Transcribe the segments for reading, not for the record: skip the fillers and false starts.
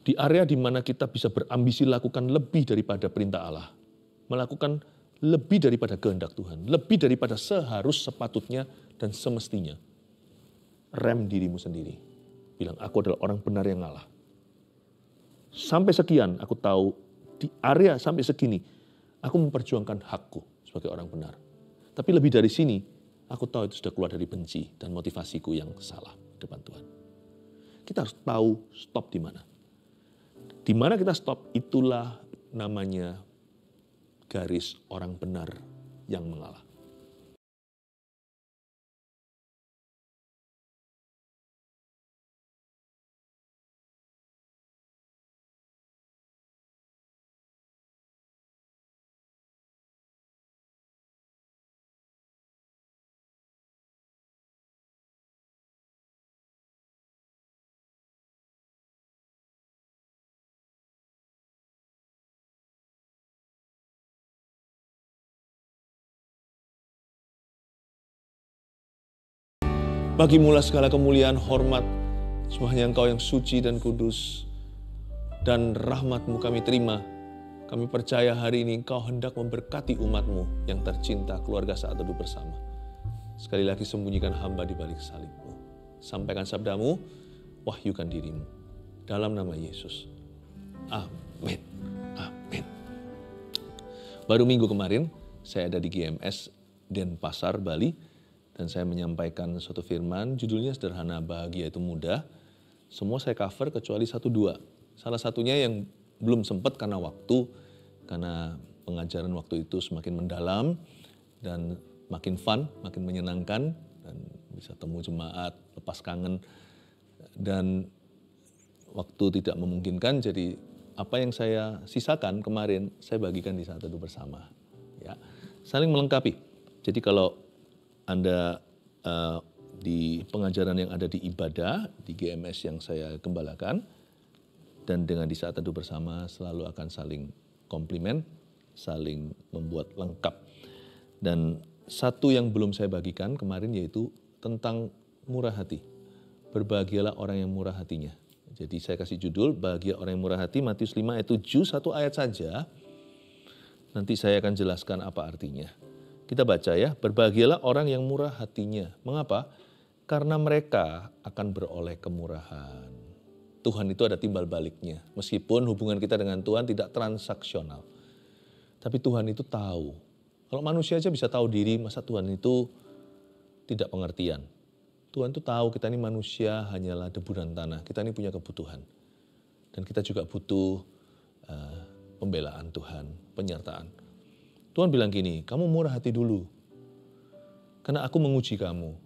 Di area di mana kita bisa berambisi lakukan lebih daripada perintah Allah. Melakukan lebih daripada kehendak Tuhan. Lebih daripada seharus sepatutnya dan semestinya. Rem dirimu sendiri. Bilang, aku adalah orang benar yang ngalah. Sampai sekian aku tahu, di area sampai segini, aku memperjuangkan hakku sebagai orang benar. Tapi lebih dari sini, aku tahu itu sudah keluar dari benci dan motivasiku yang salah di depan Tuhan. Kita harus tahu stop di mana. Di mana kita stop, itulah namanya garis orang benar yang mengalah. Bagimulah segala kemuliaan, hormat, semuanya Engkau yang suci dan kudus. Dan rahmat-Mu kami terima. Kami percaya hari ini Engkau hendak memberkati umat-Mu yang tercinta, keluarga Saat Teduh Bersama. Sekali lagi sembunyikan hamba di balik salib-Mu. Sampaikan sabda-Mu, wahyukan diri-Mu. Dalam nama Yesus. Amin. Amin. Baru minggu kemarin, saya ada di GMS Denpasar, Bali. Dan saya menyampaikan suatu firman, judulnya sederhana, bahagia itu mudah. Semua saya cover kecuali 1-2. Salah satunya yang belum sempat karena waktu, karena pengajaran waktu itu semakin mendalam, dan makin fun, makin menyenangkan, dan bisa temu jemaat, lepas kangen. Dan waktu tidak memungkinkan, jadi apa yang saya sisakan kemarin, saya bagikan di Saat Teduh Bersama. Ya, saling melengkapi. Jadi kalau Anda di pengajaran yang ada di ibadah, di GMS yang saya gembalakan, dan dengan di Saat Teduh Bersama selalu akan saling komplimen, saling membuat lengkap. Dan satu yang belum saya bagikan kemarin yaitu tentang murah hati. Berbahagialah orang yang murah hatinya. Jadi saya kasih judul, bahagia orang yang murah hati, Matius 5 ayat 7, satu ayat saja. Nanti saya akan jelaskan apa artinya. Kita baca ya, berbahagialah orang yang murah hatinya. Mengapa? Karena mereka akan beroleh kemurahan. Tuhan itu ada timbal baliknya. Meskipun hubungan kita dengan Tuhan tidak transaksional. Tapi Tuhan itu tahu. Kalau manusia aja bisa tahu diri, masa Tuhan itu tidak pengertian. Tuhan itu tahu kita ini manusia hanyalah debu dan tanah. Kita ini punya kebutuhan. Dan kita juga butuh pembelaan Tuhan, penyertaan. Tuhan bilang gini, kamu murah hati dulu. Karena aku menguji kamu.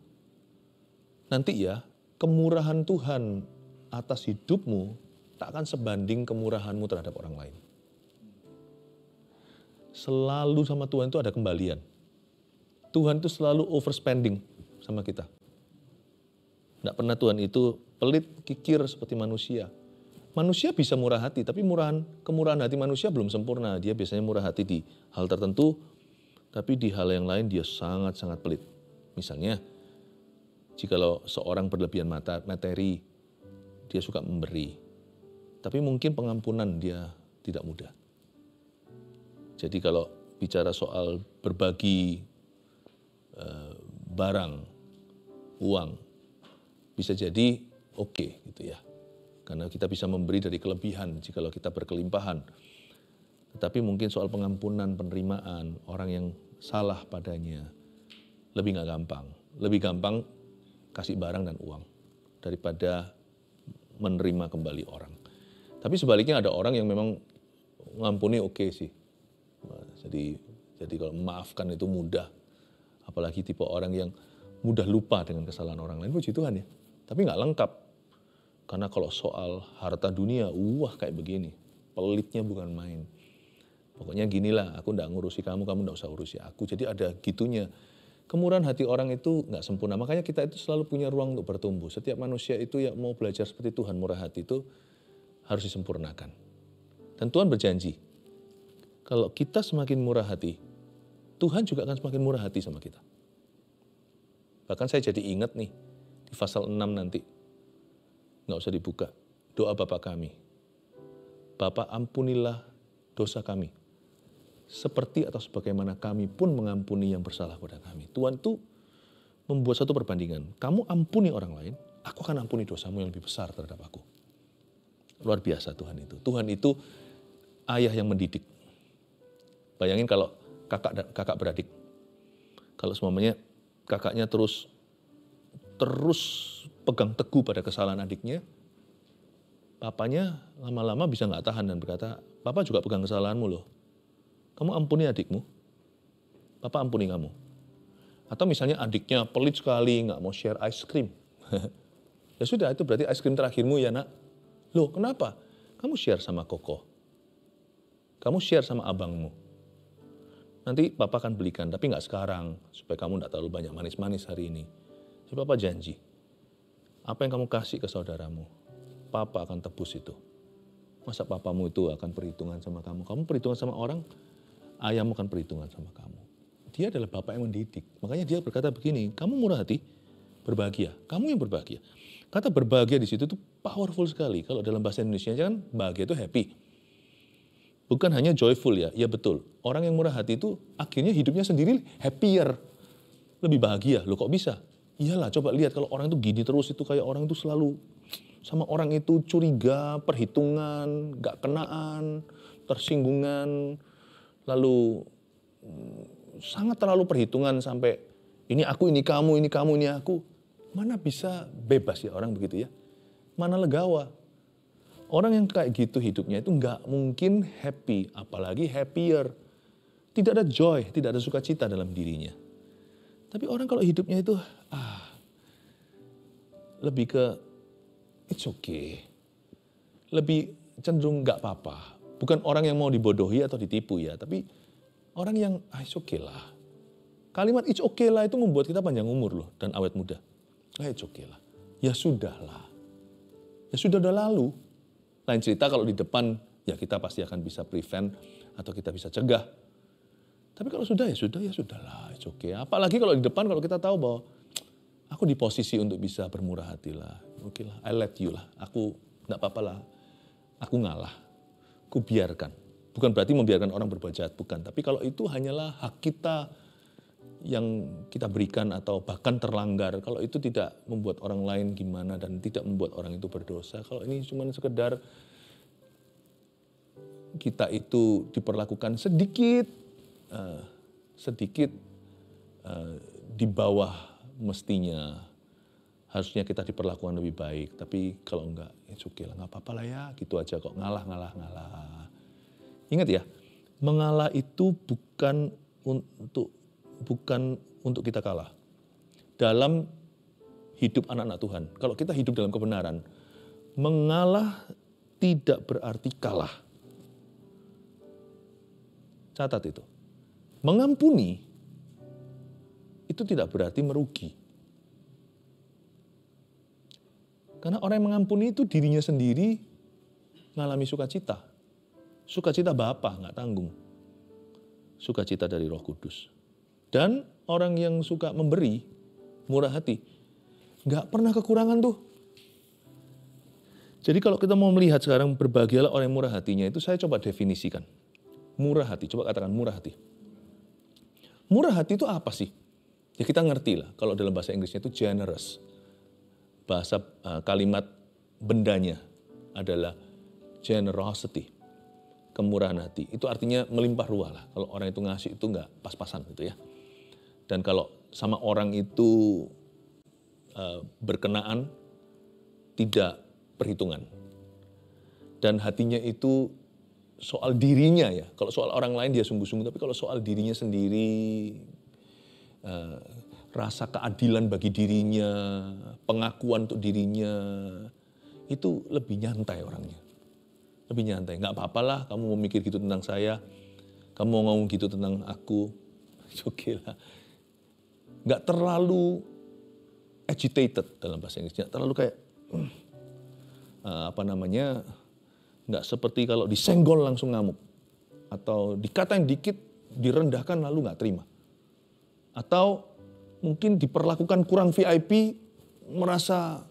Nanti ya, kemurahan Tuhan atas hidupmu tak akan sebanding kemurahanmu terhadap orang lain. Selalu sama Tuhan itu ada kembalian. Tuhan itu selalu overspending sama kita. Tidak pernah Tuhan itu pelit, kikir seperti manusia. Manusia bisa murah hati, tapi kemurahan hati manusia belum sempurna. Dia biasanya murah hati di hal tertentu, tapi di hal yang lain dia sangat-sangat pelit. Misalnya, jikalau seorang berlebihan materi, dia suka memberi. Tapi mungkin pengampunan dia tidak mudah. Jadi kalau bicara soal berbagi barang, uang, bisa jadi oke gitu ya. Karena kita bisa memberi dari kelebihan jikalau kita berkelimpahan. Tetapi mungkin soal pengampunan, penerimaan, orang yang salah padanya, lebih nggak gampang. Lebih gampang kasih barang dan uang daripada menerima kembali orang. Tapi sebaliknya ada orang yang memang mengampuni oke sih. Jadi kalau memaafkan itu mudah. Apalagi tipe orang yang mudah lupa dengan kesalahan orang lain. Puji Tuhan ya. Tapi nggak lengkap. Karena kalau soal harta dunia, kayak begini. Pelitnya bukan main. Pokoknya ginilah, aku nggak ngurusi kamu, kamu nggak usah urusi aku. Jadi ada gitunya. Kemurahan hati orang itu nggak sempurna. Makanya kita itu selalu punya ruang untuk bertumbuh. Setiap manusia itu yang mau belajar seperti Tuhan, murah hati itu harus disempurnakan. Dan Tuhan berjanji, kalau kita semakin murah hati, Tuhan juga akan semakin murah hati sama kita. Bahkan saya jadi ingat nih, di pasal 6 nanti. Nggak usah dibuka. Doa Bapa kami. Bapa ampunilah dosa kami. Seperti atau sebagaimana kami pun mengampuni yang bersalah pada kami. Tuhan itu membuat satu perbandingan. Kamu ampuni orang lain, aku akan ampuni dosamu yang lebih besar terhadap aku. Luar biasa Tuhan itu. Tuhan itu ayah yang mendidik. Bayangin kalau kakak beradik. Kalau semuanya kakaknya terus pegang teguh pada kesalahan adiknya, papanya lama-lama bisa nggak tahan dan berkata, Papa juga pegang kesalahanmu loh. Kamu ampuni adikmu, Papa ampuni kamu. Atau misalnya adiknya pelit sekali, nggak mau share ice cream. Ya sudah, itu berarti ice cream terakhirmu ya nak. Loh kenapa? Kamu share sama Koko. Kamu share sama abangmu. Nanti Papa akan belikan, tapi nggak sekarang. Supaya kamu nggak terlalu banyak manis-manis hari ini. Jadi Papa janji, apa yang kamu kasih ke saudaramu, Papa akan tebus itu. Masa papamu itu akan perhitungan sama kamu? Kamu perhitungan sama orang, ayahmu akan perhitungan sama kamu. Dia adalah Bapak yang mendidik. Makanya dia berkata begini, kamu murah hati, berbahagia. Kamu yang berbahagia. Kata berbahagia di situ tuh powerful sekali. Kalau dalam bahasa Indonesia kan bahagia itu happy. Bukan hanya joyful ya, ya betul. Orang yang murah hati itu akhirnya hidupnya sendiri happier. Lebih bahagia, loh kok bisa? Iyalah coba lihat kalau orang itu gini terus itu kayak orang itu selalu sama orang itu curiga, perhitungan, gak kenaan, tersinggungan, lalu sangat terlalu perhitungan sampai ini aku, ini kamu, ini kamu, ini aku. Mana bisa bebas ya orang begitu ya? Mana legawa? Orang yang kayak gitu hidupnya itu nggak mungkin happy, apalagi happier. Tidak ada joy, tidak ada sukacita dalam dirinya. Tapi orang kalau hidupnya itu lebih ke it's okay. Lebih cenderung nggak apa-apa. Bukan orang yang mau dibodohi atau ditipu ya, tapi orang yang it's okay lah. Kalimat it's okay lah itu membuat kita panjang umur loh dan awet muda. It's okay lah. Ya sudah lah. Ya sudah udah lalu. Lain cerita kalau di depan, ya kita pasti akan bisa prevent atau kita bisa cegah. Tapi kalau sudah, ya sudah lah, it's okay. Apalagi kalau di depan, kalau kita tahu bahwa aku di posisi untuk bisa bermurah hati lah. Oke lah, I let you lah. Aku enggak apa-apa lah. Aku ngalah. Aku biarkan. Bukan berarti membiarkan orang berbuat jahat, bukan. Tapi kalau itu hanyalah hak kita yang kita berikan atau bahkan terlanggar. Kalau itu tidak membuat orang lain gimana dan tidak membuat orang itu berdosa. Kalau ini cuma sekedar kita itu diperlakukan sedikit di bawah mestinya. Harusnya kita diperlakukan lebih baik. Tapi kalau enggak, it's okay lah, nggak apa-apa lah ya. Gitu aja kok, ngalah. Ingat ya, mengalah itu bukan untuk kita kalah. Dalam hidup anak-anak Tuhan, kalau kita hidup dalam kebenaran, mengalah tidak berarti kalah. Catat itu. Mengampuni itu tidak berarti merugi. Karena orang yang mengampuni itu dirinya sendiri mengalami sukacita. Sukacita Bapa, nggak tanggung. Sukacita dari Roh Kudus. Dan orang yang suka memberi, murah hati, nggak pernah kekurangan tuh. Jadi kalau kita mau melihat sekarang berbahagialah orang yang murah hatinya, itu saya coba definisikan. Murah hati, coba katakan murah hati. Murah hati itu apa sih? Ya kita ngerti lah, kalau dalam bahasa Inggrisnya itu generous. Bahasa kalimat bendanya adalah generosity. Kemurahan hati, itu artinya melimpah ruah lah. Kalau orang itu ngasih itu nggak pas-pasan gitu ya. Dan kalau sama orang itu berkenaan, tidak perhitungan. Dan hatinya itu soal dirinya ya. Kalau soal orang lain dia sungguh-sungguh, tapi kalau soal dirinya sendiri, rasa keadilan bagi dirinya, pengakuan untuk dirinya, itu lebih nyantai orangnya. Lebih nyantai, nggak apa-apalah kamu mau mikir gitu tentang saya, kamu mau ngomong gitu tentang aku, oke lah. Nggak terlalu agitated dalam bahasa Inggrisnya, terlalu kayak, nggak seperti kalau disenggol langsung ngamuk. Atau dikatain dikit, direndahkan lalu nggak terima. Atau mungkin diperlakukan kurang VIP, merasa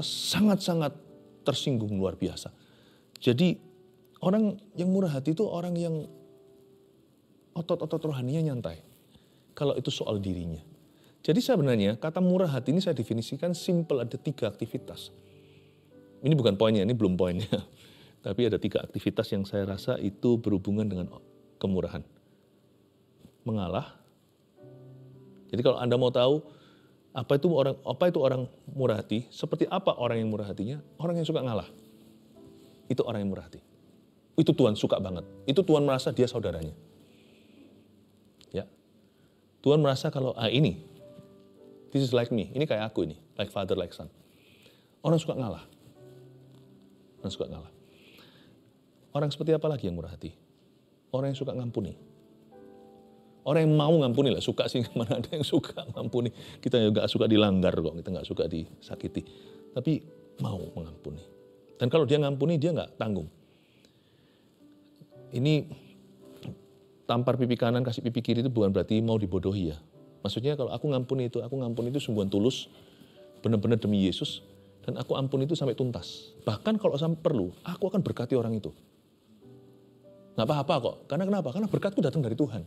sangat-sangat tersinggung luar biasa. Jadi orang yang murah hati itu orang yang otot-otot rohaninya nyantai. Kalau itu soal dirinya. Jadi sebenarnya kata murah hati ini saya definisikan simple, ada 3 aktivitas. Ini bukan poinnya, ini belum poinnya. Tapi ada 3 aktivitas yang saya rasa itu berhubungan dengan kemurahan. Mengalah. Jadi kalau Anda mau tahu apa itu orang murah hati, seperti apa orang yang murah hatinya? Orang yang suka ngalah. Itu orang yang murah hati. Itu Tuhan suka banget. Itu Tuhan merasa dia saudaranya. Ya. Tuhan merasa kalau this is like me. Ini kayak aku ini. Like father, like son. Orang suka ngalah. Orang suka ngalah. Orang seperti apa lagi yang murah hati? Orang yang suka ngampuni. Orang yang mau ngampuni lah. Suka sih, mana ada yang suka ngampuni. Kita juga suka dilanggar kok. Kita nggak suka disakiti. Tapi mau mengampuni. Dan kalau dia ngampuni, dia nggak tanggung. Ini tampar pipi kanan, kasih pipi kiri itu bukan berarti mau dibodohi ya. Maksudnya kalau aku ngampuni itu sungguhan tulus, benar-benar demi Yesus, dan aku ampuni itu sampai tuntas. Bahkan kalau sampai perlu, aku akan berkati orang itu. Nggak apa-apa kok. Karena kenapa? Karena berkatku datang dari Tuhan.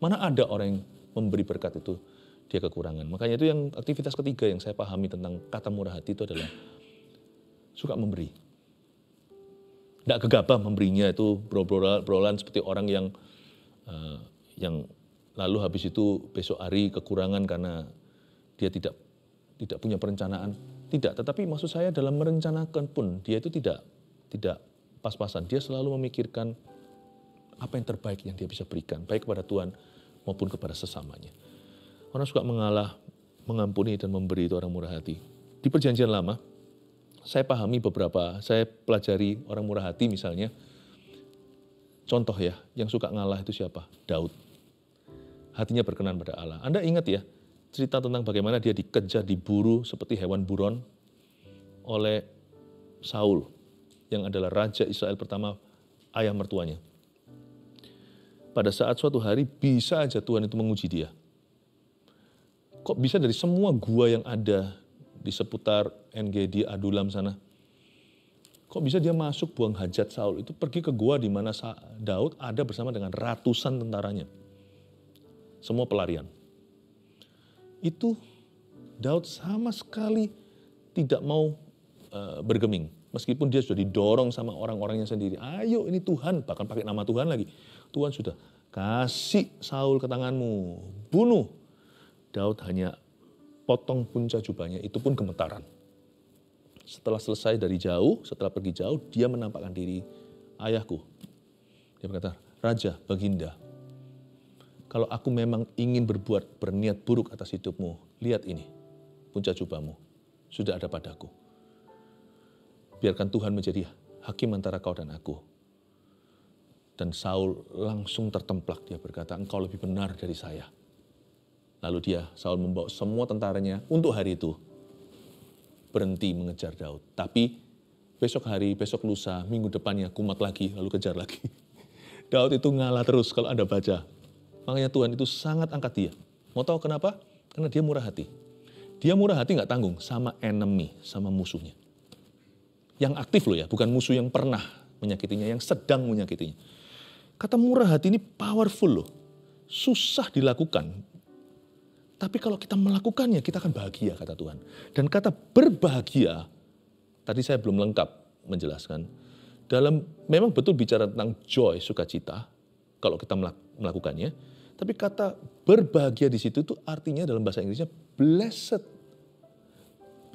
Mana ada orang yang memberi berkat itu, dia kekurangan. Makanya itu yang aktivitas ketiga yang saya pahami tentang kata murah hati itu adalah suka memberi. Nggak gegabah memberinya itu berolan seperti orang yang lalu habis itu besok hari kekurangan karena dia tidak punya perencanaan. Tidak, tetapi maksud saya dalam merencanakan pun dia itu tidak pas-pasan. Dia selalu memikirkan apa yang terbaik yang dia bisa berikan, baik kepada Tuhan maupun kepada sesamanya. Orang suka mengalah, mengampuni dan memberi itu orang murah hati. Di Perjanjian Lama, saya pelajari orang murah hati misalnya. Contoh ya, yang suka ngalah itu siapa? Daud. Hatinya berkenan pada Allah. Anda ingat ya, cerita tentang bagaimana dia dikejar, diburu seperti hewan buron oleh Saul, yang adalah Raja Israel pertama, ayah mertuanya. Pada saat suatu hari bisa aja Tuhan itu menguji dia. Kok bisa dari semua gua yang ada di seputar En-Gedi, Adulam sana, kok bisa dia masuk buang hajat Saul itu pergi ke gua di mana Daud ada bersama dengan ratusan tentaranya. Semua pelarian. Itu Daud sama sekali tidak mau bergeming. Meskipun dia sudah didorong sama orang-orangnya sendiri. Ayo ini Tuhan, bahkan pakai nama Tuhan lagi. Tuhan sudah kasih Saul ke tanganmu, bunuh. Daud hanya potong punca jubahnya, itu pun gemetaran. Setelah selesai dari jauh, setelah pergi jauh, dia menampakkan diri, ayahku. Dia berkata, Raja, Baginda, kalau aku memang ingin berniat buruk atas hidupmu, lihat ini, punca jubahmu, sudah ada padaku. Biarkan Tuhan menjadi hakim antara kau dan aku. Dan Saul langsung tertemplak, dia berkata, engkau lebih benar dari saya. Lalu Saul membawa semua tentaranya untuk hari itu berhenti mengejar Daud. Tapi besok lusa, minggu depannya kumat lagi, lalu kejar lagi. Daud itu ngalah terus kalau Anda baca. Makanya Tuhan itu sangat angkat dia. Mau tahu kenapa? Karena dia murah hati. Dia murah hati nggak tanggung sama enemy, sama musuhnya. Yang aktif loh ya, bukan musuh yang pernah menyakitinya, yang sedang menyakitinya. Kata murah hati ini powerful loh. Susah dilakukan. Tapi kalau kita melakukannya, kita akan bahagia, kata Tuhan. Dan kata berbahagia, tadi saya belum lengkap menjelaskan. Memang betul bicara tentang joy, sukacita, kalau kita melakukannya. Tapi kata berbahagia di situ itu artinya dalam bahasa Inggrisnya blessed.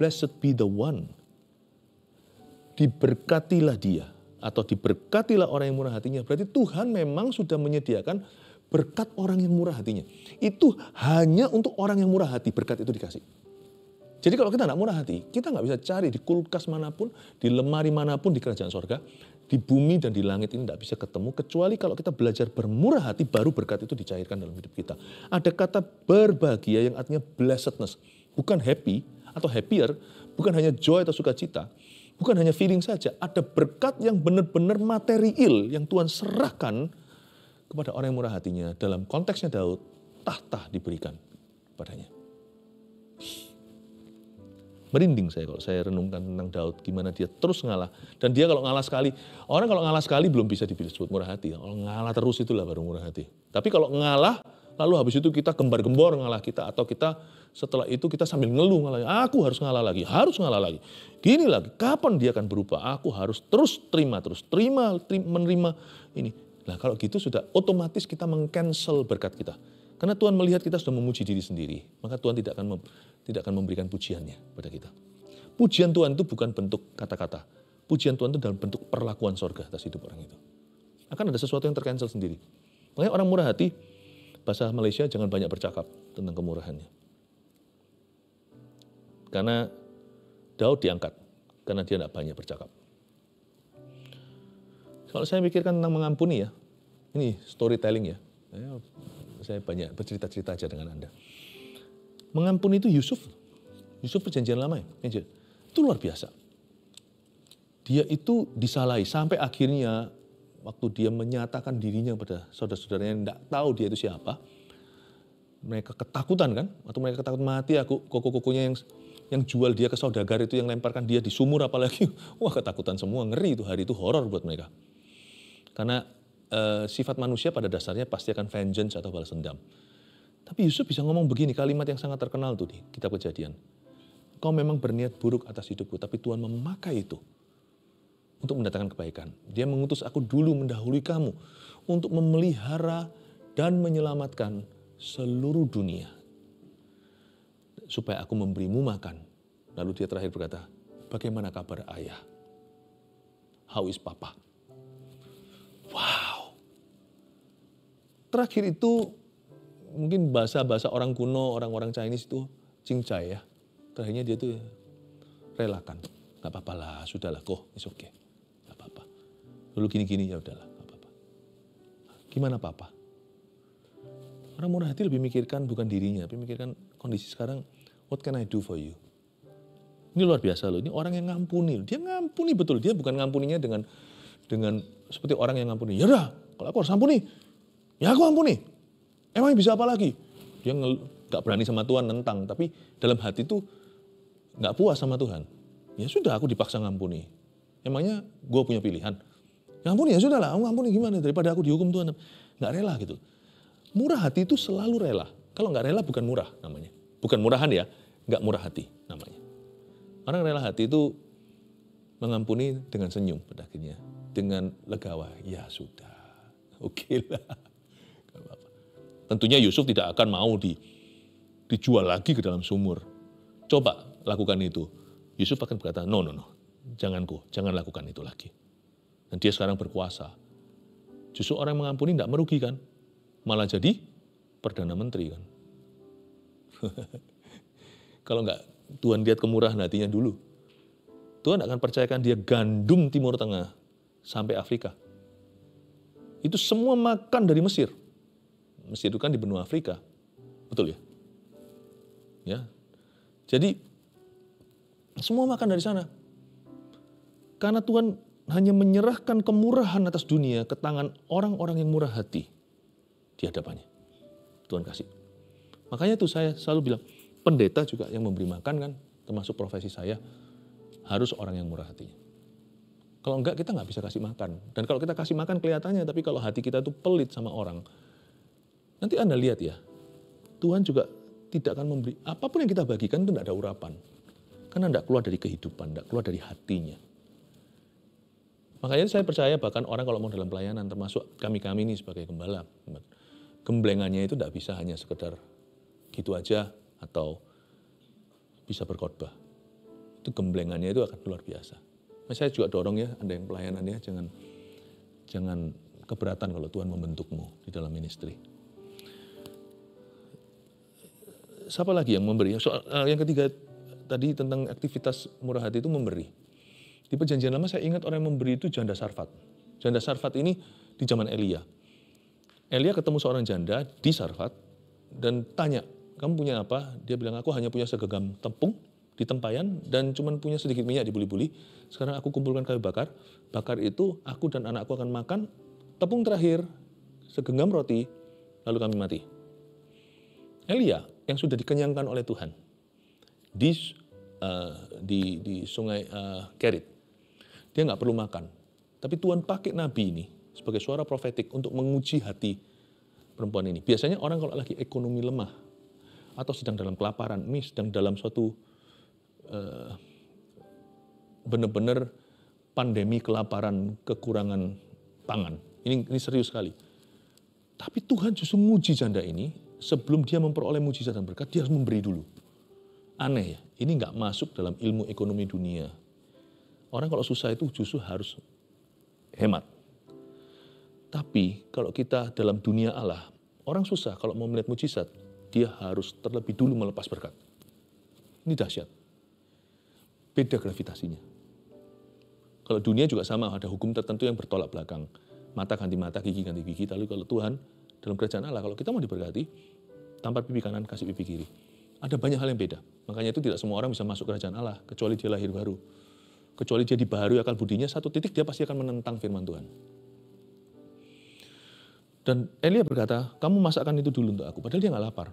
Blessed be the one. Diberkatilah dia. Atau diberkatilah orang yang murah hatinya. Berarti Tuhan memang sudah menyediakan berkat orang yang murah hatinya. Itu hanya untuk orang yang murah hati berkat itu dikasih. Jadi kalau kita nggak murah hati, kita nggak bisa cari di kulkas manapun, di lemari manapun di kerajaan sorga, di bumi dan di langit ini nggak bisa ketemu, kecuali kalau kita belajar bermurah hati, baru berkat itu dicairkan dalam hidup kita. Ada kata berbahagia yang artinya blessedness, bukan happy atau happier, bukan hanya joy atau sukacita, bukan hanya feeling saja, ada berkat yang benar-benar material yang Tuhan serahkan kepada orang yang murah hatinya. Dalam konteksnya Daud, tahta diberikan padanya. Merinding saya kalau saya renungkan tentang Daud, gimana dia terus ngalah. Dan dia kalau ngalah sekali, orang kalau ngalah sekali belum bisa disebut murah hati. Kalau ngalah terus itulah baru murah hati. Tapi kalau ngalah, lalu habis itu kita gembar-gembor ngalah kita, atau kita setelah itu kita sambil ngeluh ngalah, aku harus ngalah lagi, gini lagi, kapan dia akan berubah? Aku harus terus terima, menerima ini. Nah kalau gitu sudah otomatis kita meng-cancel berkat kita. Karena Tuhan melihat kita sudah memuji diri sendiri, maka Tuhan tidak akan memberikan pujiannya pada kita. Pujian Tuhan itu bukan bentuk kata-kata. Pujian Tuhan itu dalam bentuk perlakuan sorga atas hidup orang itu. Akan ada sesuatu yang ter-cancel sendiri. Makanya orang murah hati, bahasa Malaysia jangan banyak bercakap tentang kemurahannya. Karena Daud diangkat, karena dia tidak banyak bercakap. Kalau saya pikirkan tentang mengampuni ya, ini storytelling ya. Saya banyak bercerita-cerita aja dengan Anda. Mengampuni itu Yusuf perjanjian lama ya, itu luar biasa. Dia itu disalahi sampai akhirnya waktu dia menyatakan dirinya pada saudara-saudaranya yang tidak tahu dia itu siapa, mereka ketakutan kan, atau mereka ketakutan mati, koko-kokonya yang jual dia ke saudagar itu yang lemparkan dia di sumur apalagi, wah ketakutan semua, ngeri itu, hari itu horor buat mereka. Karena sifat manusia pada dasarnya pasti akan vengeance atau balas dendam. Tapi Yusuf bisa ngomong begini, kalimat yang sangat terkenal tuh di kitab Kejadian. Kau memang berniat buruk atas hidupku, tapi Tuhan memakai itu untuk mendatangkan kebaikan. Dia mengutus aku dulu mendahului kamu untuk memelihara dan menyelamatkan seluruh dunia. Supaya aku memberimu makan. Lalu dia terakhir berkata, bagaimana kabar ayah? How is papa? Wow. Terakhir itu mungkin bahasa orang kuno, orang-orang Chinese itu cincai ya. Terakhirnya dia tuh relakan. Gak apa-apa lah, sudahlah, it's okay. Gak apa-apa. Dulu gini-gini ya udahlah, gak apa-apa. Gimana papa? Orang murah hati lebih mikirkan bukan dirinya, tapi mikirkan kondisi sekarang, what can I do for you? Ini luar biasa loh, ini orang yang ngampuni. Dia ngampuni betul, dia bukan ngampuninya dengan seperti orang yang ngampuni. Ya udah, kalau aku harus ampuni, ya aku ampuni. Emang bisa apa lagi? Dia gak berani sama Tuhan nentang, tapi dalam hati itu gak puas sama Tuhan. Ya sudah, aku dipaksa ngampuni. Emangnya gue punya pilihan? Ngampuni ya sudah lah, aku ngampuni gimana? Daripada aku dihukum Tuhan. Gak rela gitu. Murah hati itu selalu rela. Kalau gak rela bukan murah namanya. Bukan murahan ya, gak murah hati namanya. Orang rela hati itu mengampuni dengan senyum pada akhirnya. Dengan legawa, ya sudah, oke lah. Tentunya Yusuf tidak akan mau dijual lagi ke dalam sumur. Coba lakukan itu. Yusuf akan berkata, no, jangan lakukan itu lagi. Dan dia sekarang berkuasa. Justru orang yang mengampuni tidak merugikan, malah jadi Perdana Menteri kan. Kalau enggak, Tuhan lihat kemurahan hatinya dulu. Tuhan akan percayakan dia gandum Timur Tengah sampai Afrika. Itu semua makan dari Mesir. Mesir itu kan di benua Afrika. Betul ya? Ya. Jadi semua makan dari sana. Karena Tuhan hanya menyerahkan kemurahan atas dunia ke tangan orang-orang yang murah hati di hadapannya. Tuhan kasih. Makanya itu saya selalu bilang, pendeta juga yang memberi makan kan, termasuk profesi saya, harus orang yang murah hatinya. Kalau enggak kita nggak bisa kasih makan. Dan kalau kita kasih makan kelihatannya, tapi kalau hati kita itu pelit sama orang, nanti Anda lihat ya, Tuhan juga tidak akan memberi, apapun yang kita bagikan itu tidak ada urapan. Karena tidak keluar dari kehidupan, tidak keluar dari hatinya. Makanya saya percaya bahkan orang kalau mau dalam pelayanan, termasuk kami-kami ini sebagai gembala, gemblengannya itu tidak bisa hanya sekedar gitu aja atau bisa berkhotbah. Itu gemblengannya itu akan luar biasa. Saya juga dorong ya, Anda yang pelayanan ya, jangan keberatan kalau Tuhan membentukmu di dalam ministry. Siapa lagi yang memberi? Yang ketiga tadi tentang aktivitas murah hati itu memberi. Di Perjanjian Lama saya ingat orang yang memberi itu janda Sarfat. Janda Sarfat ini di zaman Elia. Elia ketemu seorang janda di Sarfat dan tanya, kamu punya apa? Dia bilang, aku hanya punya segenggam tepung di tempayan dan cuma punya sedikit minyak di buli-buli. Sekarang aku kumpulkan kayu bakar. Bakar itu aku dan anakku akan makan. Tepung terakhir, segenggam roti, lalu kami mati. Elia yang sudah dikenyangkan oleh Tuhan, di sungai Kerit. Dia nggak perlu makan. Tapi Tuhan pakai nabi ini sebagai suara profetik untuk menguji hati perempuan ini. Biasanya orang kalau lagi ekonomi lemah atau sedang dalam kelaparan, ini sedang dalam suatu benar-benar pandemi kelaparan, kekurangan pangan. Ini serius sekali. Tapi Tuhan justru menguji janda ini sebelum dia memperoleh mujizat dan berkat, dia harus memberi dulu. Aneh ya, ini nggak masuk dalam ilmu ekonomi dunia. Orang kalau susah itu justru harus hemat. Tapi kalau kita dalam dunia Allah, orang susah kalau mau melihat mujizat, dia harus terlebih dulu melepas berkat. Ini dahsyat. Beda gravitasinya. Kalau dunia juga sama, ada hukum tertentu yang bertolak belakang. Mata ganti mata, gigi ganti gigi. Lalu kalau Tuhan, dalam kerajaan Allah, kalau kita mau diberkati, tampar pipi kanan, kasih pipi kiri. Ada banyak hal yang beda. Makanya itu tidak semua orang bisa masuk kerajaan Allah, kecuali dia lahir baru. Kecuali dia dibaharui akal budinya, satu titik dia pasti akan menentang firman Tuhan. Dan Elia berkata, kamu masakkan itu dulu untuk aku. Padahal dia nggak lapar.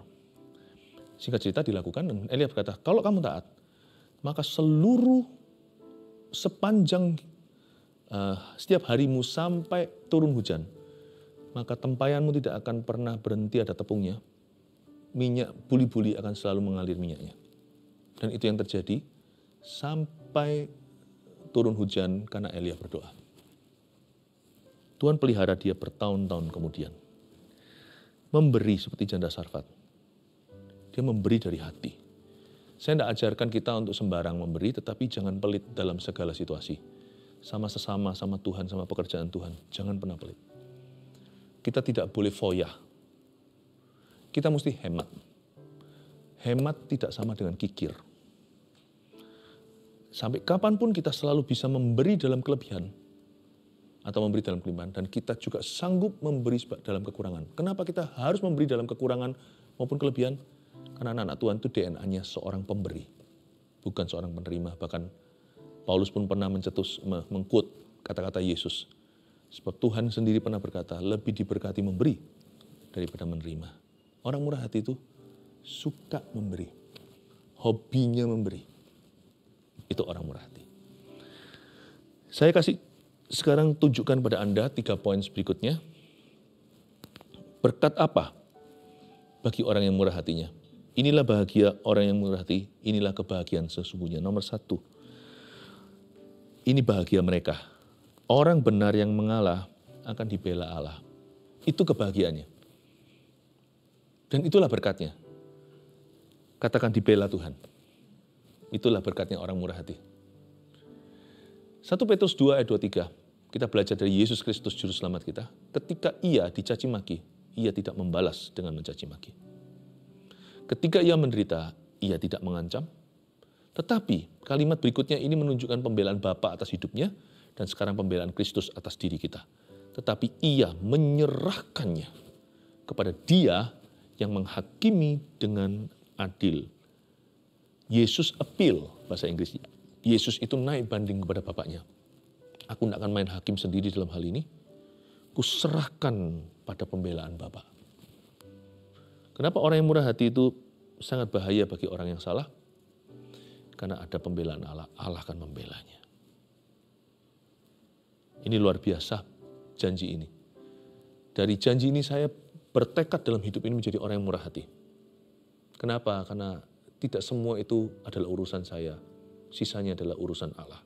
Singkat cerita dilakukan, dan Elia berkata, kalau kamu taat, maka sepanjang setiap harimu sampai turun hujan, maka tempayanmu tidak akan pernah berhenti ada tepungnya. Minyak buli-buli akan selalu mengalir minyaknya. Dan itu yang terjadi sampai turun hujan karena Elia berdoa. Tuhan pelihara dia bertahun-tahun kemudian. Memberi seperti janda Sarfat. Dia memberi dari hati. Saya tidak ajarkan kita untuk sembarang memberi, tetapi jangan pelit dalam segala situasi. Sama sesama, sama Tuhan, sama pekerjaan Tuhan. Jangan pernah pelit. Kita tidak boleh foya. Kita mesti hemat. Hemat tidak sama dengan kikir. Sampai kapanpun kita selalu bisa memberi dalam kelebihan atau memberi dalam kelimpahan, dan kita juga sanggup memberi dalam kekurangan. Kenapa kita harus memberi dalam kekurangan maupun kelebihan? Karena anak-anak Tuhan itu DNA-nya seorang pemberi, bukan seorang penerima. Bahkan Paulus pun pernah mengquote kata-kata Yesus. Sebab Tuhan sendiri pernah berkata, lebih diberkati memberi daripada menerima. Orang murah hati itu suka memberi. Hobinya memberi. Itu orang murah hati. Saya kasih sekarang tunjukkan pada Anda 3 poin berikutnya. Berkat apa bagi orang yang murah hatinya? Inilah bahagia orang yang murah hati. Inilah kebahagiaan sesungguhnya. Nomor 1. Ini bahagia mereka. Orang benar yang mengalah akan dibela Allah. Itu kebahagiaannya. Dan itulah berkatnya. Katakan dibela Tuhan. Itulah berkatnya orang murah hati. 1 Petrus 2 ayat 23. Kita belajar dari Yesus Kristus juru selamat kita. Ketika ia dicaci maki, ia tidak membalas dengan mencaci maki. Ketika ia menderita, ia tidak mengancam. Tetapi kalimat berikutnya ini menunjukkan pembelaan Bapa atas hidupnya, dan sekarang pembelaan Kristus atas diri kita. Tetapi ia menyerahkannya kepada Dia yang menghakimi dengan adil. Yesus appeal, bahasa Inggris. Yesus itu naik banding kepada Bapaknya. Aku tidak akan main hakim sendiri dalam hal ini. Kuserahkan pada pembelaan Bapa. Kenapa orang yang murah hati itu sangat bahaya bagi orang yang salah? Karena ada pembelaan Allah. Allah akan membelanya. Ini luar biasa janji ini. Dari janji ini saya bertekad dalam hidup ini menjadi orang yang murah hati. Kenapa? Karena tidak semua itu adalah urusan saya. Sisanya adalah urusan Allah.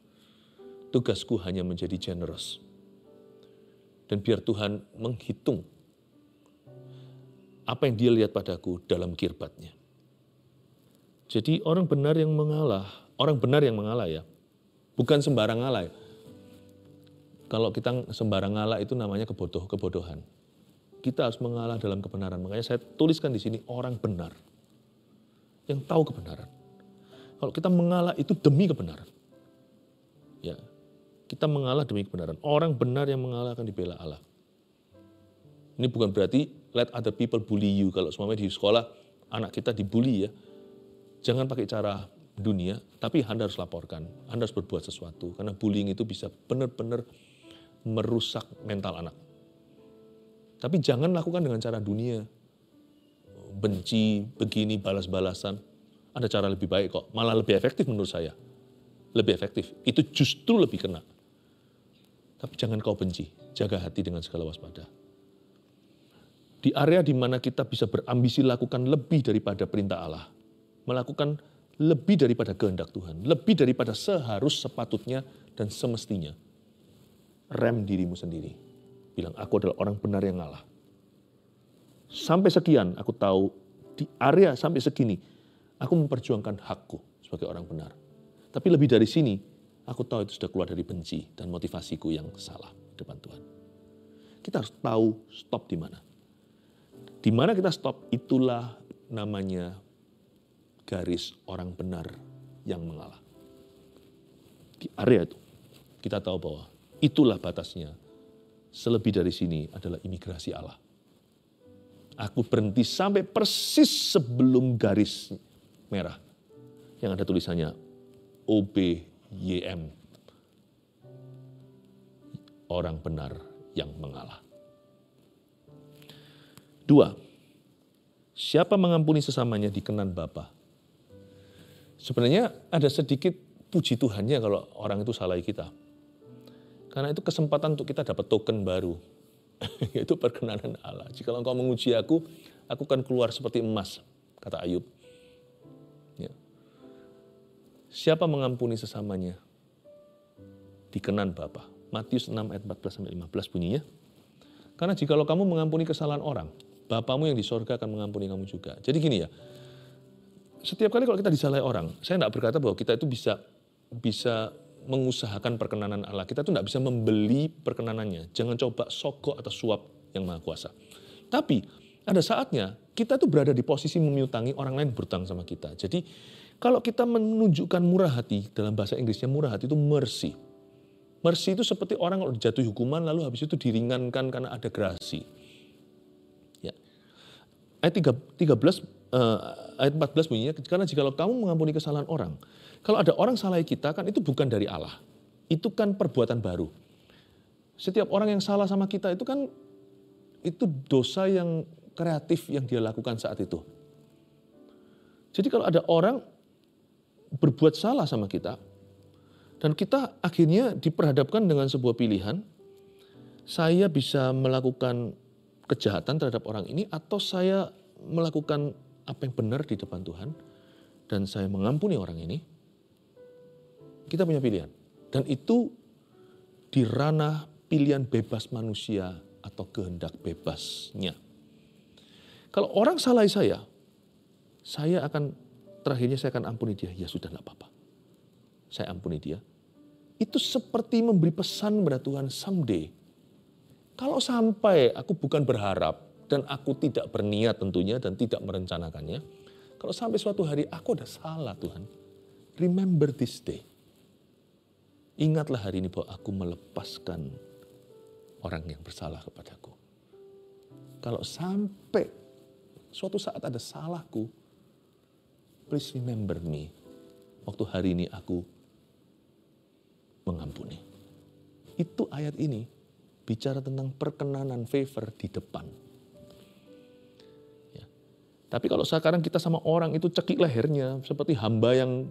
Tugasku hanya menjadi generous. Dan biar Tuhan menghitung apa yang Dia lihat padaku dalam kirbatnya. Jadi orang benar yang mengalah ya, bukan sembarang ngalah ya. Kalau kita sembarang ngalah itu namanya kebodohan. Kita harus mengalah dalam kebenaran. Makanya saya tuliskan di sini orang benar yang tahu kebenaran. Kalau kita mengalah itu demi kebenaran. Ya, kita mengalah demi kebenaran. Orang benar yang mengalah akan dibela Allah. Ini bukan berarti let other people bully you. Kalau semuanya di sekolah anak kita dibully ya, jangan pakai cara dunia, tapi Anda harus laporkan. Anda harus berbuat sesuatu. Karena bullying itu bisa benar-benar merusak mental anak. Tapi jangan lakukan dengan cara dunia. Benci, begini, balas-balasan. Ada cara lebih baik kok, malah lebih efektif menurut saya. Lebih efektif, itu justru lebih kena. Tapi jangan kau benci, jaga hati dengan segala waspada. Di area di mana kita bisa berambisi lakukan lebih daripada perintah Allah, melakukan lebih daripada kehendak Tuhan, lebih daripada sepatutnya dan semestinya. Rem dirimu sendiri. Bilang, aku adalah orang benar yang ngalah. Sampai sekian, aku tahu di area sampai segini, aku memperjuangkan hakku sebagai orang benar. Tapi lebih dari sini, aku tahu itu sudah keluar dari benci dan motivasiku yang salah di depan Tuhan. Kita harus tahu stop di mana. Di mana kita stop, itulah namanya garis orang benar yang mengalah. Di area itu, kita tahu bahwa itulah batasnya. Selebih dari sini adalah imigrasi Allah. Aku berhenti sampai persis sebelum garis merah. Yang ada tulisannya OBYM. Orang benar yang mengalah. 2. Siapa mengampuni sesamanya dikenan Bapa. Sebenarnya ada sedikit puji Tuhannya kalau orang itu salahi kita. Karena itu kesempatan untuk kita dapat token baru. Yaitu perkenanan Allah. Jika engkau menguji aku akan keluar seperti emas, kata Ayub. Ya. Siapa mengampuni sesamanya dikenan Bapa. Matius 6 ayat 14-15 bunyinya. Karena jikalau kamu mengampuni kesalahan orang, Bapamu yang di sorga akan mengampuni kamu juga. Jadi gini ya, setiap kali kalau kita disalahi orang, saya tidak berkata bahwa kita itu bisa mengusahakan perkenanan Allah. Kita itu tidak bisa membeli perkenanannya. Jangan coba sogok atau suap yang maha kuasa. Tapi ada saatnya kita itu berada di posisi memiutangi orang lain berutang sama kita. Jadi kalau kita menunjukkan murah hati, dalam bahasa Inggrisnya murah hati itu mercy. Mercy itu seperti orang kalau dijatuhi hukuman lalu habis itu diringankan karena ada grasi. Ayat 14 bunyinya, karena jikalau kamu mengampuni kesalahan orang. Kalau ada orang salahi kita kan itu bukan dari Allah. Itu kan perbuatan baru. Setiap orang yang salah sama kita itu kan itu dosa yang kreatif yang dia lakukan saat itu. Jadi kalau ada orang berbuat salah sama kita dan kita akhirnya diperhadapkan dengan sebuah pilihan, saya bisa melakukan kejahatan terhadap orang ini atau saya melakukan apa yang benar di depan Tuhan dan saya mengampuni orang ini. Kita punya pilihan. Dan itu di ranah pilihan bebas manusia atau kehendak bebasnya. Kalau orang salahi saya akan terakhirnya saya akan ampuni dia. Ya sudah, enggak apa-apa. Saya ampuni dia. Itu seperti memberi pesan kepada Tuhan, someday kalau sampai aku bukan berharap dan aku tidak berniat tentunya dan tidak merencanakannya, kalau sampai suatu hari aku ada salah Tuhan, remember this day. Ingatlah hari ini bahwa aku melepaskan orang yang bersalah kepadaku. Kalau sampai suatu saat ada salahku, please remember me. Waktu hari ini aku mengampuni. Itu ayat ini bicara tentang perkenanan favor di depan. Ya. Tapi kalau sekarang kita sama orang itu cekik lehernya, seperti hamba yang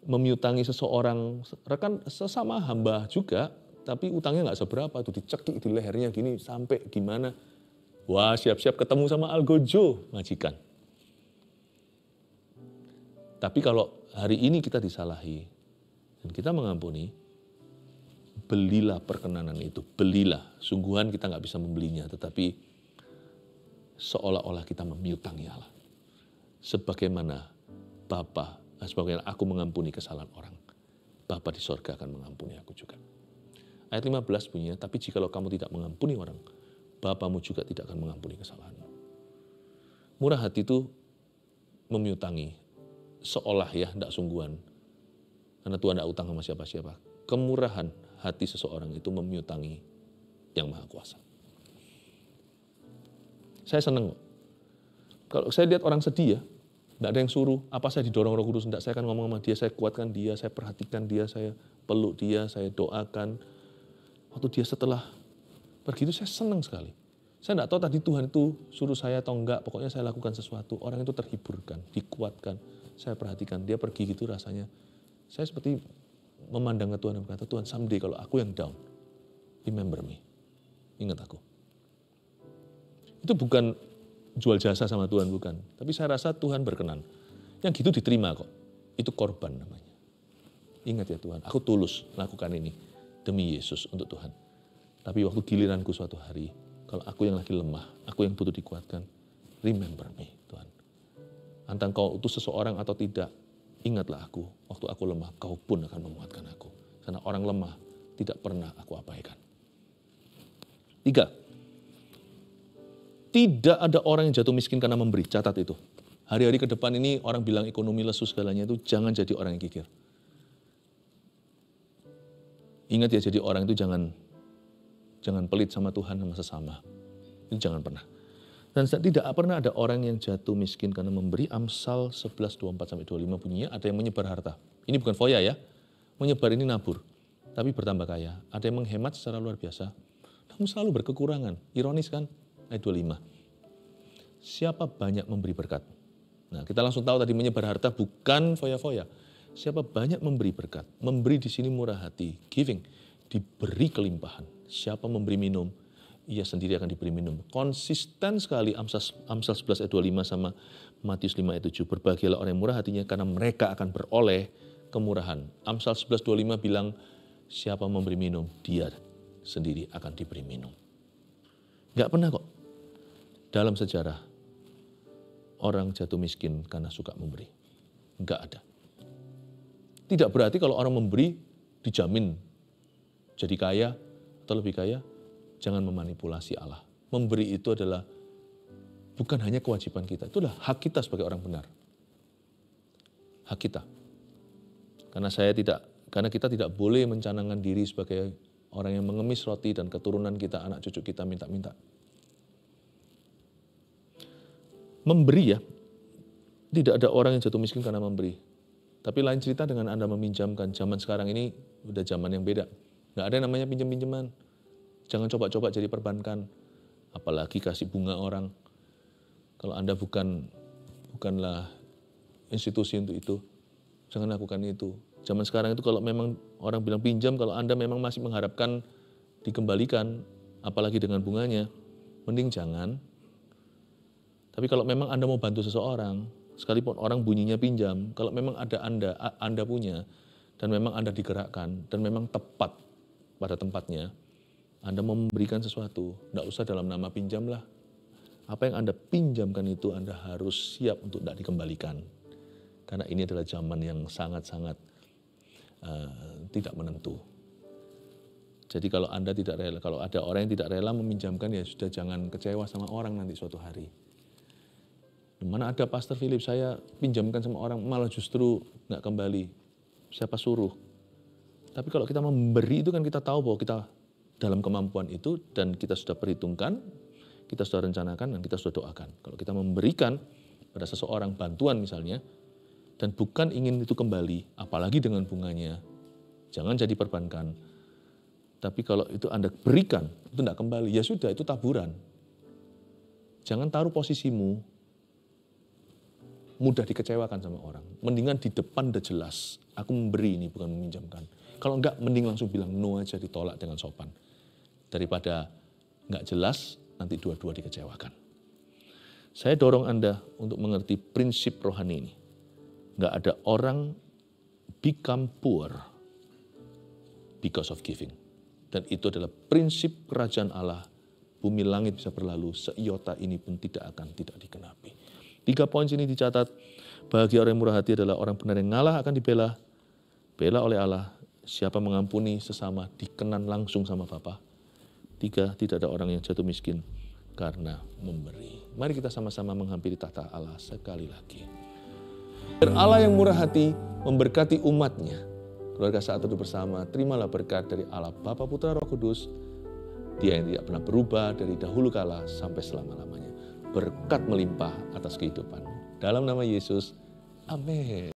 memiutangi seseorang, rekan sesama hamba juga, tapi utangnya nggak seberapa, itu dicekik di lehernya gini sampai gimana. Wah, siap-siap ketemu sama algojo, majikan. Tapi kalau hari ini kita disalahi dan kita mengampuni, belilah perkenanan itu, belilah. Sungguhan kita nggak bisa membelinya, tetapi seolah-olah kita memiutangi Allah. Sebagaimana sebagaimana aku mengampuni kesalahan orang, Bapa di sorga akan mengampuni aku juga. Ayat 15 bunyinya, tapi jikalau kamu tidak mengampuni orang, Bapamu juga tidak akan mengampuni kesalahanmu. Murah hati itu memiutangi, seolah ya, tidak sungguhan. Karena Tuhan tidak utang sama siapa-siapa. Kemurahan hati seseorang itu memiutangi yang maha kuasa. Saya senang. Kalau saya lihat orang sedih ya, tidak ada yang suruh, apa saya didorong Roh Kudus, tidak, saya akan ngomong sama dia, saya kuatkan dia, saya perhatikan dia, saya peluk dia, saya doakan. Waktu dia setelah pergi itu saya senang sekali. Saya tidak tahu tadi Tuhan itu suruh saya atau enggak, pokoknya saya lakukan sesuatu, orang itu terhiburkan, dikuatkan, saya perhatikan, dia pergi gitu rasanya, saya seperti memandang ke Tuhan dan berkata, Tuhan someday kalau aku yang down, remember me, ingat aku. Itu bukan jual jasa sama Tuhan, bukan. Tapi saya rasa Tuhan berkenan. Yang gitu diterima kok, itu korban namanya. Ingat ya Tuhan, aku tulus lakukan ini demi Yesus untuk Tuhan. Tapi waktu giliranku suatu hari, kalau aku yang lagi lemah, aku yang butuh dikuatkan, remember me Tuhan. Entah kau utus seseorang atau tidak, ingatlah aku, waktu aku lemah, kau pun akan menguatkan aku. Karena orang lemah tidak pernah aku abaikan. 3, tidak ada orang yang jatuh miskin karena memberi, catat itu. Hari-hari ke depan ini orang bilang ekonomi lesu segalanya itu, jangan jadi orang yang kikir. Ingat ya, jadi orang itu jangan pelit sama Tuhan sama sesama. Itu jangan pernah. Dan tidak pernah ada orang yang jatuh miskin karena memberi. Amsal 11:24-25 bunyinya, ada yang menyebar harta. Ini bukan foya ya. Menyebar ini nabur, tapi bertambah kaya. Ada yang menghemat secara luar biasa, namun selalu berkekurangan. Ironis kan? Ayat 25. Siapa banyak memberi berkat. Nah, kita langsung tahu tadi menyebar harta bukan foya-foya. Siapa banyak memberi berkat. Memberi di sini murah hati, giving, diberi kelimpahan. Siapa memberi minum, ia sendiri akan diberi minum. Konsisten sekali Amsal 11 ayat 25 sama Matius 5 ayat 7. Berbahagialah orang yang murah hatinya karena mereka akan beroleh kemurahan. Amsal 11:25 bilang, siapa memberi minum, dia sendiri akan diberi minum. Gak pernah kok dalam sejarah orang jatuh miskin karena suka memberi. Gak ada. Tidak berarti kalau orang memberi dijamin jadi kaya atau lebih kaya. Jangan memanipulasi Allah. Memberi itu adalah bukan hanya kewajiban kita, itu adalah hak kita sebagai orang benar. Hak kita. Karena kita tidak boleh mencanangkan diri sebagai orang yang mengemis roti dan keturunan kita, anak cucu kita minta-minta. Memberi ya, tidak ada orang yang jatuh miskin karena memberi. Tapi lain cerita dengan Anda meminjamkan. Zaman sekarang ini udah zaman yang beda. Nggak ada yang namanya pinjam-pinjaman. Jangan coba-coba jadi perbankan. Apalagi kasih bunga orang. Kalau Anda bukanlah institusi untuk itu, jangan lakukan itu. Zaman sekarang itu kalau memang orang bilang pinjam, kalau Anda memang masih mengharapkan dikembalikan, apalagi dengan bunganya, mending jangan. Tapi kalau memang Anda mau bantu seseorang, sekalipun orang bunyinya pinjam, kalau memang ada Anda punya, dan memang Anda digerakkan, dan memang tepat pada tempatnya, Anda mau memberikan sesuatu, tidak usah dalam nama pinjam lah. Apa yang Anda pinjamkan itu Anda harus siap untuk tidak dikembalikan. Karena ini adalah zaman yang sangat-sangat tidak menentu. Jadi kalau Anda tidak rela, kalau ada orang yang tidak rela meminjamkan, ya sudah jangan kecewa sama orang nanti suatu hari. Mana ada Pastor Philip, saya pinjamkan sama orang malah justru nggak kembali. Siapa suruh? Tapi kalau kita memberi itu kan kita tahu bahwa kita dalam kemampuan itu dan kita sudah perhitungkan, kita sudah rencanakan dan kita sudah doakan. Kalau kita memberikan pada seseorang bantuan misalnya, dan bukan ingin itu kembali, apalagi dengan bunganya, jangan jadi perbankan. Tapi kalau itu Anda berikan, itu tidak kembali, ya sudah itu taburan. Jangan taruh posisimu mudah dikecewakan sama orang. Mendingan di depan udah jelas, aku memberi ini bukan meminjamkan. Kalau enggak, mending langsung bilang no aja, ditolak dengan sopan. Daripada enggak jelas, nanti dua-dua dikecewakan. Saya dorong Anda untuk mengerti prinsip rohani ini. Enggak ada orang become poor because of giving. Dan itu adalah prinsip kerajaan Allah. Bumi langit bisa berlalu, seiota ini pun tidak dikenapi. 3 poin sini dicatat. Bahagia orang yang murah hati adalah orang benar yang ngalah akan dibela. Bela oleh Allah. Siapa mengampuni sesama dikenan langsung sama Bapa. 3, tidak ada orang yang jatuh miskin karena memberi. Mari kita sama-sama menghampiri tahta Allah sekali lagi. Biar Allah yang murah hati memberkati umatnya. Keluarga saat teduh bersama, terimalah berkat dari Allah Bapa, Putra, Roh Kudus. Dia yang tidak pernah berubah dari dahulu kala sampai selama-lamanya. Berkat melimpah atas kehidupan. Dalam nama Yesus, amin.